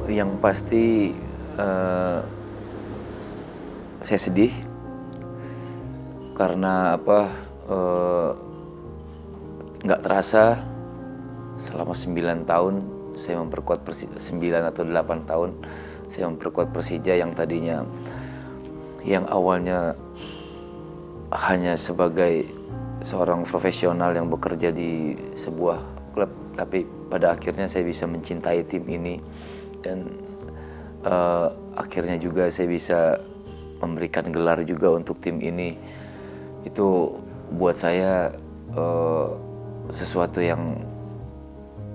Yang pasti saya sedih karena nggak terasa selama 9 tahun saya memperkuat 9 atau 8 tahun saya memperkuat Persija yang tadinya yang awalnya hanya sebagai seorang profesional yang bekerja di sebuah klub, tapi pada akhirnya saya bisa mencintai tim ini dan akhirnya juga saya bisa memberikan gelar juga untuk tim ini. Itu buat saya sesuatu yang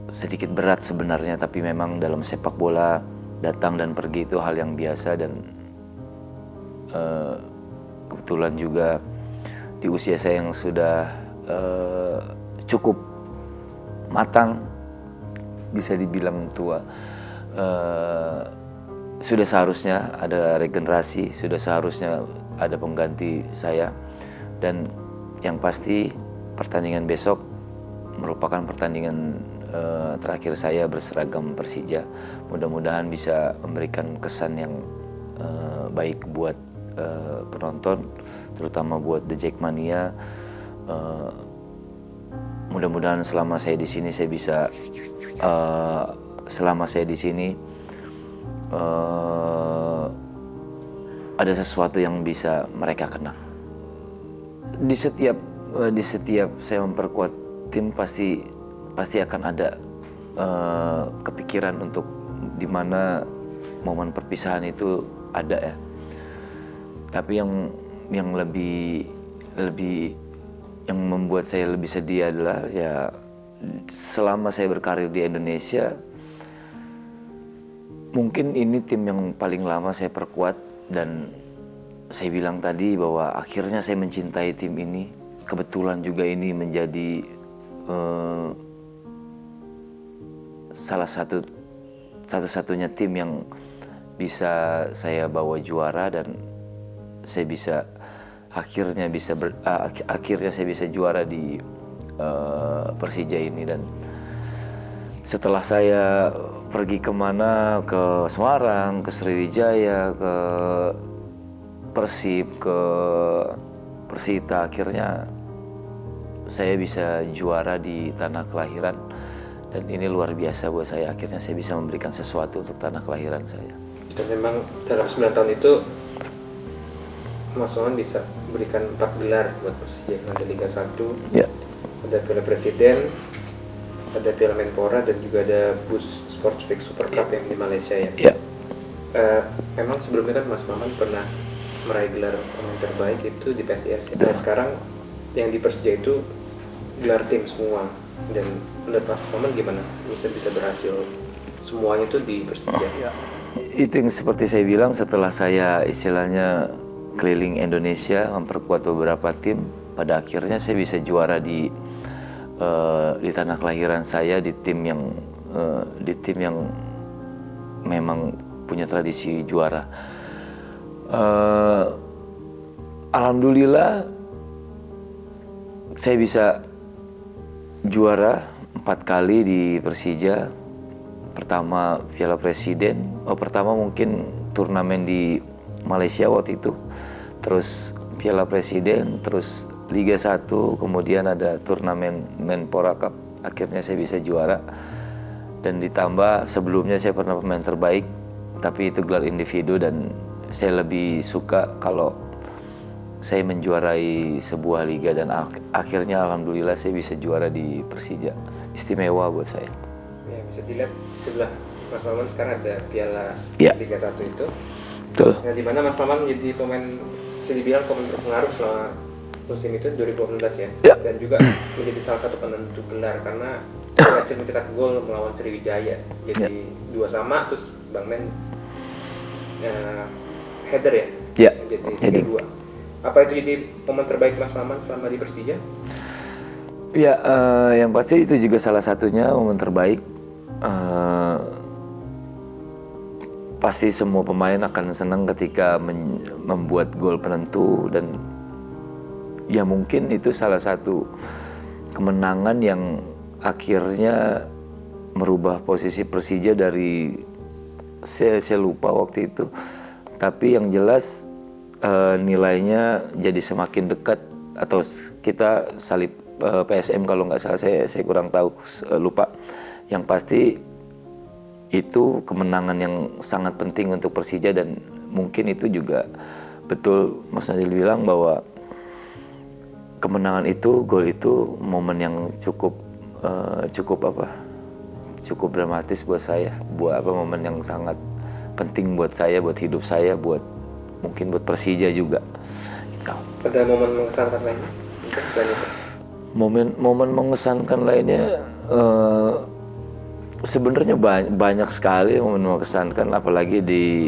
sedikit berat sebenarnya, tapi memang dalam sepak bola datang dan pergi itu hal yang biasa. Dan kebetulan juga di usia saya yang sudah cukup matang, bisa dibilang tua, sudah seharusnya ada regenerasi, sudah seharusnya ada pengganti saya. Dan yang pasti pertandingan besok merupakan pertandingan terakhir saya berseragam Persija. Mudah-mudahan bisa memberikan kesan yang baik buat penonton, terutama buat The Jackmania. Mudah-mudahan selama saya di sini saya bisa ada sesuatu yang bisa mereka kenang. Di setiap saya memperkuat tim pasti akan ada kepikiran untuk dimana momen perpisahan itu ada ya. Tapi yang lebih yang membuat saya lebih sedih adalah ya selama saya berkarir di Indonesia, mungkin ini tim yang paling lama saya perkuat. Dan saya bilang tadi bahwa akhirnya saya mencintai tim ini. Kebetulan juga ini menjadi satu-satunya tim yang bisa saya bawa juara, dan saya akhirnya saya bisa juara di Persija ini. Dan setelah saya pergi kemana, ke Semarang, ke Sriwijaya, ke Persib, ke Persita, akhirnya saya bisa juara di tanah kelahiran. Dan ini luar biasa buat saya, akhirnya saya bisa memberikan sesuatu untuk tanah kelahiran saya. Dan memang dalam 9 tahun itu Mas Maman bisa berikan 4 gelar buat Persija. Ada Liga 1, ya. Ada Piala Presiden, ada Piala Menpora, dan juga ada Bus Sportsfix Super Cup yang di Malaysia ya. Ya. Memang sebelumnya kan Mas Maman pernah meraih gelar pemain terbaik itu di PSIS. Nah sekarang yang di Persija itu gelar tim semua. Dan menurut Mas Maman gimana bisa berhasil semuanya itu di Persija? Ya. Itu yang seperti saya bilang, setelah saya istilahnya keliling Indonesia memperkuat beberapa tim, pada akhirnya saya bisa juara di tanah kelahiran saya, di tim yang memang punya tradisi juara. Alhamdulillah saya bisa juara 4 kali di Persija. Pertama Piala Presiden, pertama mungkin turnamen di Malaysia waktu itu, terus Piala Presiden, terus Liga 1, kemudian ada turnamen Menpora Cup, akhirnya saya bisa juara. Dan ditambah sebelumnya saya pernah pemain terbaik, tapi itu gelar individu, dan saya lebih suka kalau saya menjuarai sebuah liga. Dan akhirnya alhamdulillah saya bisa juara di Persija. Istimewa buat saya. Ya, bisa dilihat sebelah Mas Maman sekarang ada Piala Liga 1 itu. Betul. Nah, di mana Mas Maman jadi pemain, bisa dibilang pemain berpengaruh selama musim itu 2018 ya. Dan juga menjadi salah satu penentu gelar karena berhasil mencetak gol melawan Sriwijaya. Jadi 2-2, terus Bang Men header ya. Ya. Jadi 3-2. Apa itu jadi momen terbaik Mas Maman selama di Persija? Ya, yang pasti itu juga salah satunya momen terbaik. Pasti semua pemain akan senang ketika membuat gol penentu, dan ya mungkin itu salah satu kemenangan yang akhirnya merubah posisi Persija dari saya lupa waktu itu. Tapi yang jelas nilainya jadi semakin dekat, atau kita salib PSM kalau nggak salah, saya kurang tahu, lupa. Yang pasti itu kemenangan yang sangat penting untuk Persija, dan mungkin itu juga betul Mas Nadil bilang bahwa kemenangan itu, gol itu momen yang cukup dramatis buat saya, momen yang sangat penting buat saya, buat hidup saya, mungkin buat Persija juga. Ada momen mengesankan lainnya selain itu? Momen mengesankan lainnya sebenarnya banyak sekali momen mengesankan, apalagi di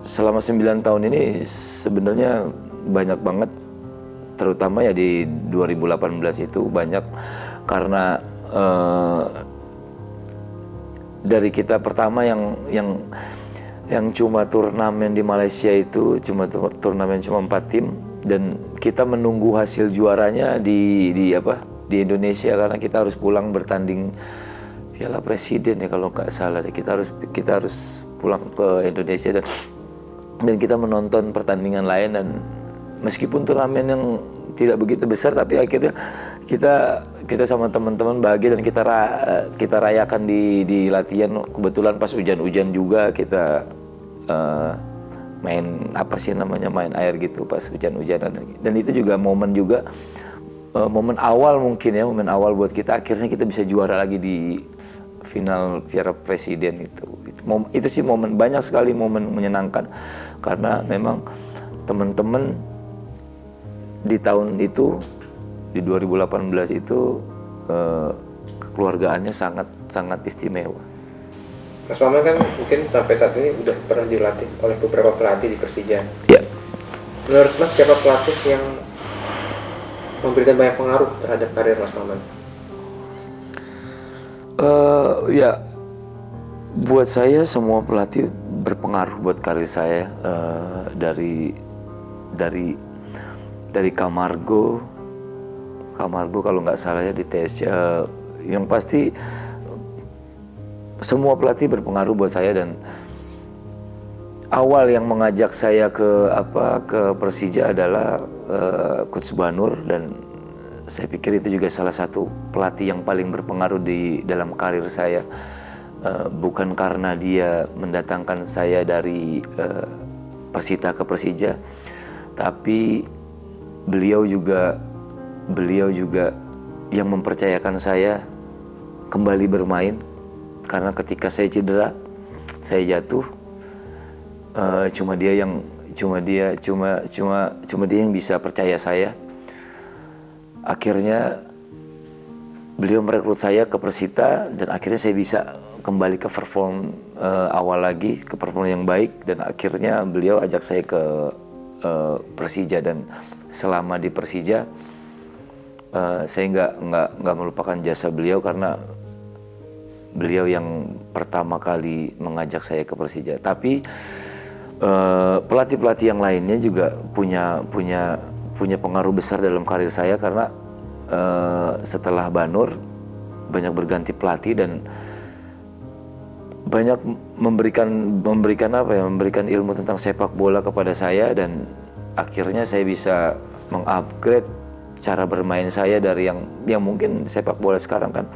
selama 9 tahun ini sebenarnya banyak banget, terutama ya di 2018 itu banyak, karena dari kita pertama yang cuma turnamen di Malaysia itu turnamen cuma 4 tim, dan kita menunggu hasil juaranya di Indonesia, karena kita harus pulang bertanding Piala Presiden ya kalau nggak salah. Kita harus pulang ke Indonesia dan kita menonton pertandingan lain, dan meskipun turnamen yang tidak begitu besar, tapi akhirnya kita sama teman-teman bahagia, dan kita rayakan di latihan. Kebetulan pas hujan-hujan juga kita main main air gitu pas hujan-hujanan, dan itu juga momen awal mungkin ya, momen awal buat kita, akhirnya kita bisa juara lagi di final Piala Presiden itu sih momen, banyak sekali momen menyenangkan, karena memang teman-teman di tahun itu, di 2018 itu kekeluargaannya sangat istimewa. Mas Maman kan mungkin sampai saat ini udah pernah dilatih oleh beberapa pelatih di Persija. Ya. Menurut Mas, siapa pelatih yang memberikan banyak pengaruh terhadap karir Mas Maman? Ya, buat saya semua pelatih berpengaruh buat karir saya, dari Camargo kalau nggak salah ya, di TSC. Yang pasti semua pelatih berpengaruh buat saya, dan awal yang mengajak saya ke Persija adalah Coach Banur, dan saya pikir itu juga salah satu pelatih yang paling berpengaruh di dalam karir saya. Bukan karena dia mendatangkan saya dari Persita ke Persija, tapi beliau juga yang mempercayakan saya kembali bermain, karena ketika saya cedera, saya jatuh, cuma dia yang bisa percaya saya. Akhirnya beliau merekrut saya ke Persita, dan akhirnya saya bisa kembali ke perform awal lagi, ke perform yang baik, dan akhirnya beliau ajak saya ke Persija, dan selama di Persija saya nggak melupakan jasa beliau, karena beliau yang pertama kali mengajak saya ke Persija. Tapi pelatih-pelatih yang lainnya juga punya pengaruh besar dalam karir saya, karena setelah Banur banyak berganti pelatih, dan banyak memberikan ilmu tentang sepak bola kepada saya, dan akhirnya saya bisa mengupgrade cara bermain saya dari yang mungkin sepak bola sekarang kan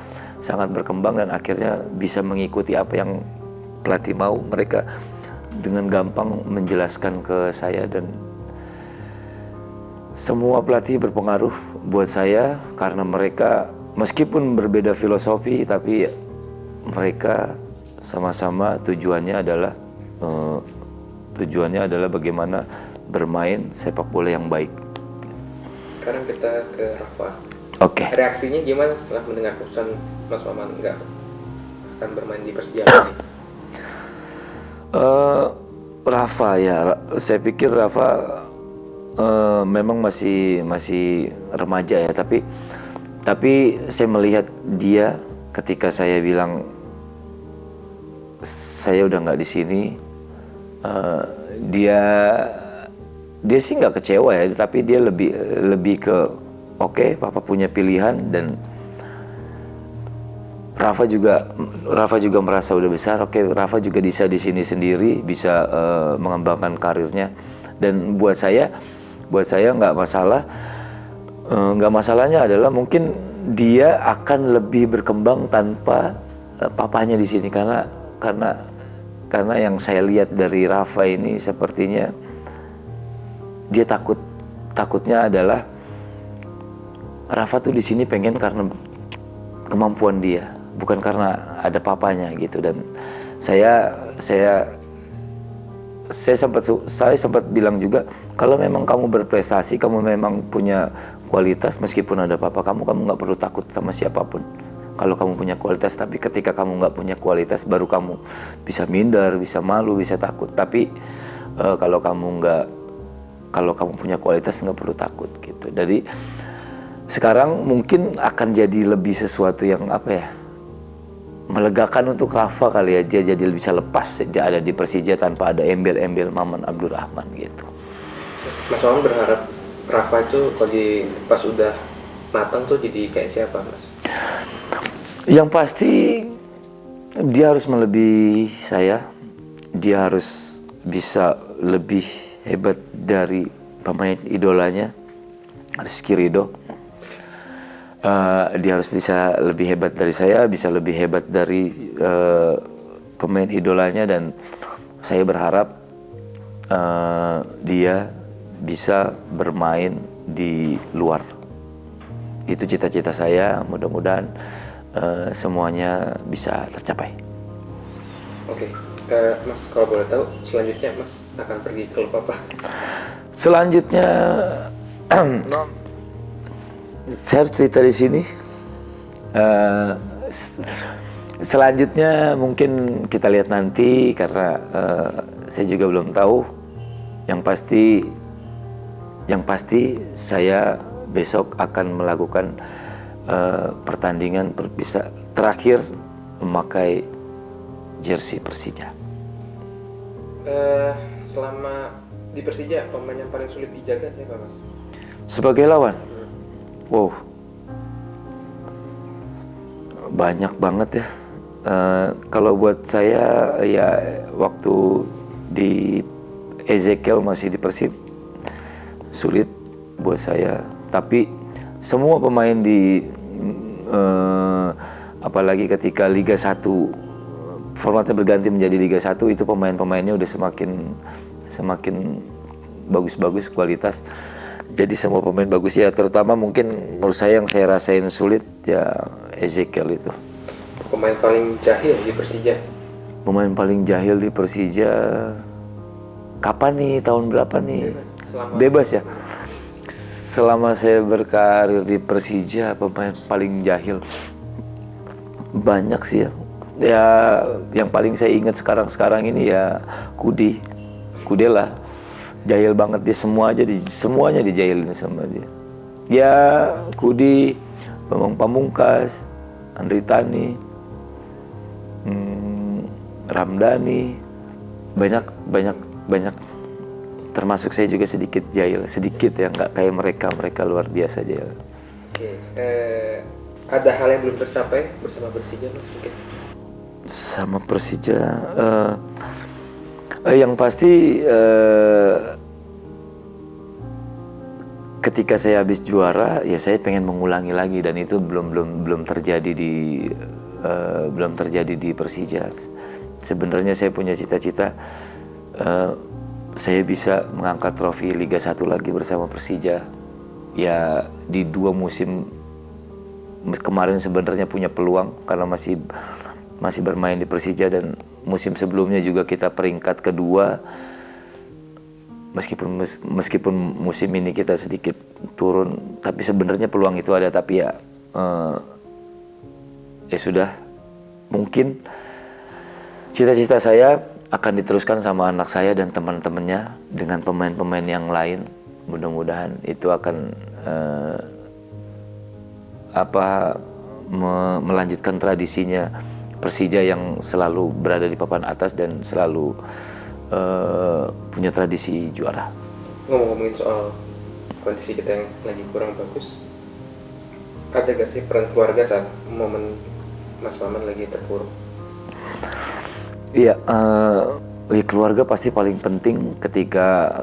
sangat berkembang, dan akhirnya bisa mengikuti apa yang pelatih mau. Mereka dengan gampang menjelaskan ke saya, dan semua pelatih berpengaruh buat saya, karena mereka meskipun berbeda filosofi, tapi mereka sama-sama tujuannya adalah bagaimana bermain sepak bola yang baik. Sekarang kita ke Rafa. Oke. Reaksinya gimana setelah mendengar keputusan Mas Maman nggak akan bermain di Persija lagi? Rafa ya, saya pikir Rafa memang masih remaja ya, tapi saya melihat dia ketika saya bilang saya udah nggak di sini, dia sih nggak kecewa ya, tapi dia lebih ke oke, Papa punya pilihan, dan Rafa juga merasa udah besar. Oke, Rafa juga bisa di sini sendiri, bisa mengembangkan karirnya. Dan buat saya nggak masalah. Nggak masalahnya adalah mungkin dia akan lebih berkembang tanpa papanya di sini, karena yang saya lihat dari Rafa ini sepertinya dia takutnya adalah Rafa tuh di sini pengen karena kemampuan dia, bukan karena ada papanya gitu. Dan saya sempat bilang juga, kalau memang kamu berprestasi, kamu memang punya kualitas, meskipun ada papa kamu nggak perlu takut sama siapapun. Kalau kamu punya kualitas, tapi ketika kamu nggak punya kualitas, baru kamu bisa minder, bisa malu, bisa takut. Tapi kalau kamu punya kualitas, nggak perlu takut gitu. Jadi sekarang mungkin akan jadi lebih sesuatu yang melegakan untuk Rafa kali ya. Dia jadi bisa lepas, dia ada di Persija tanpa ada embel-embel Maman Abdurrahman gitu. Mas Maman berharap Rafa itu pas udah matang tuh jadi kayak siapa, Mas? Yang pasti dia harus melebihi saya. Dia harus bisa lebih hebat dari pemain idolanya, Rizky Ridho. Dia harus bisa lebih hebat dari saya, bisa lebih hebat dari pemain idolanya. Dan saya berharap dia bisa bermain di luar. Itu cita-cita saya, mudah-mudahan semuanya bisa tercapai. Oke, Mas, kalau boleh tahu selanjutnya Mas akan pergi ke klub apa? Selanjutnya saya harus cerita di sini. Selanjutnya mungkin kita lihat nanti, karena saya juga belum tahu. Yang pasti saya besok akan melakukan pertandingan terakhir memakai jersey Persija. Selama di Persija, pemain yang paling sulit dijaga siapa, Mas? Sebagai lawan? Wow, banyak banget ya. Kalau buat saya ya, waktu di Ezekiel masih di Persib sulit buat saya. Tapi semua pemain apalagi ketika Liga 1 formatnya berganti menjadi Liga 1, itu pemain-pemainnya udah semakin bagus-bagus kualitas. Jadi semua pemain bagus ya, terutama mungkin menurut saya yang saya rasain sulit ya Ezekiel itu. Pemain paling jahil di Persija? Pemain paling jahil di Persija kapan nih, tahun berapa nih? Bebas ya. Selama saya berkarir di Persija, pemain paling jahil banyak sih ya. Ya yang paling saya ingat sekarang ini ya Kudela. Jahil banget dia, semuanya dijahilin sama dia. Ya Kudi, Bambang Pamungkas, Andri Tani, Ramdhani, banyak. Termasuk saya juga sedikit jahil, sedikit ya, nggak kayak mereka luar biasa jahil. Oke, ada hal yang belum tercapai bersama Persija, Mas, mungkin? Sama Persija, yang pasti ketika saya habis juara ya saya pengen mengulangi lagi, dan itu belum terjadi di Persija. Sebenarnya saya punya cita-cita saya bisa mengangkat trofi Liga 1 lagi bersama Persija. Ya di 2 musim kemarin sebenarnya punya peluang karena masih bermain di Persija, dan musim sebelumnya juga kita peringkat kedua. Meskipun musim ini kita sedikit turun, tapi sebenarnya peluang itu ada. Tapi ya sudah, mungkin cita-cita saya akan diteruskan sama anak saya dan teman-temannya dengan pemain-pemain yang lain. Mudah-mudahan itu akan melanjutkan tradisinya Persija yang selalu berada di papan atas dan selalu punya tradisi juara. Ngomongin soal kondisi kita yang lagi kurang bagus, ada gak sih peran keluarga saat momen Mas Maman lagi terpuruk? Iya, keluarga pasti paling penting ketika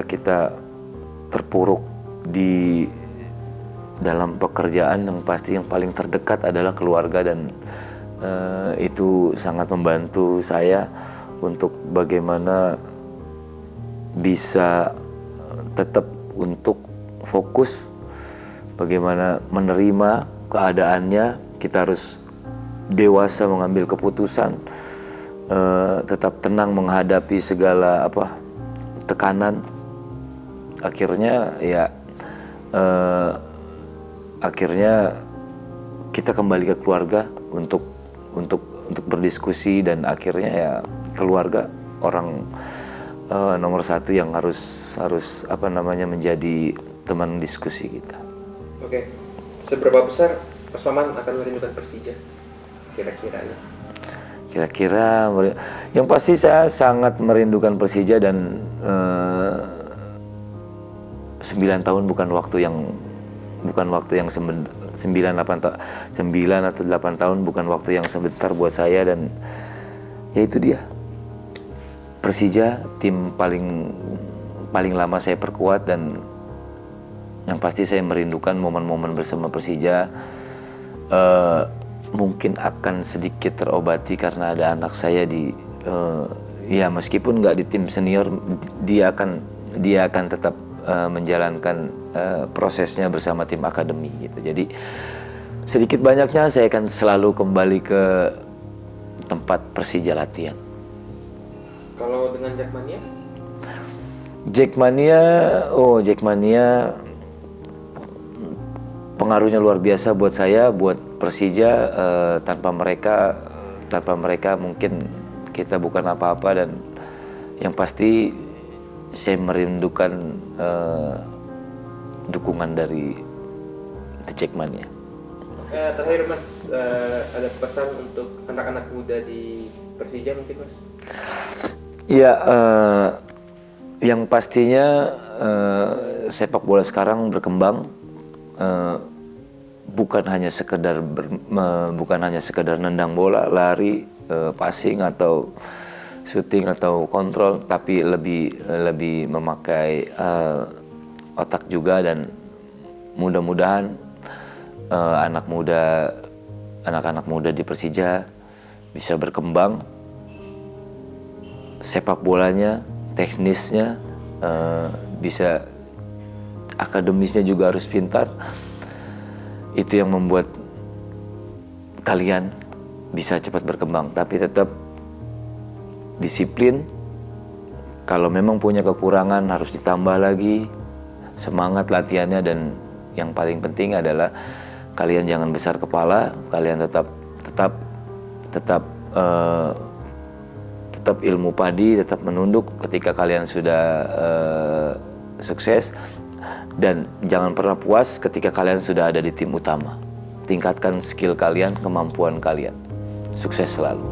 kita terpuruk di dalam pekerjaan. Yang pasti yang paling terdekat adalah keluarga, dan itu sangat membantu saya untuk bagaimana bisa tetap untuk fokus, bagaimana menerima keadaannya. Kita harus dewasa mengambil keputusan, tetap tenang menghadapi segala tekanan. Akhirnya kita kembali ke keluarga untuk berdiskusi, dan akhirnya ya keluarga orang nomor satu yang harus menjadi teman diskusi kita. Oke, seberapa besar Mas Maman akan merindukan Persija kira-kira? Yang pasti saya sangat merindukan Persija, dan 9 tahun bukan waktu yang 9 atau 8 tahun bukan waktu yang sebentar buat saya. Dan ya itu dia, Persija tim paling lama saya perkuat, dan yang pasti saya merindukan momen-momen bersama Persija. Mungkin akan sedikit terobati karena ada anak saya ya meskipun nggak di tim senior, dia akan tetap menjalankan prosesnya bersama tim akademi gitu. Jadi sedikit banyaknya saya akan selalu kembali ke tempat Persija latihan. Kalau dengan Jackmania? Jackmania pengaruhnya luar biasa buat saya, buat Persija. Tanpa mereka mungkin kita bukan apa-apa, dan yang pasti saya merindukan dukungan dari The Jackmania. Terakhir Mas, ada pesan untuk anak-anak muda di Persija mungkin Mas? Ya, yang pastinya sepak bola sekarang berkembang. Bukan hanya sekedar nendang bola, lari, passing atau shooting atau kontrol, tapi lebih memakai otak juga. Dan mudah-mudahan anak-anak muda di Persija bisa berkembang sepak bolanya, teknisnya, bisa akademisnya juga harus pintar. Itu yang membuat kalian bisa cepat berkembang, tapi tetap disiplin. Kalau memang punya kekurangan harus ditambah lagi semangat latihannya, dan yang paling penting adalah kalian jangan besar kepala, kalian tetap ilmu padi, tetap menunduk ketika kalian sudah sukses. Dan jangan pernah puas ketika kalian sudah ada di tim utama. Tingkatkan skill kalian, kemampuan kalian. Sukses selalu.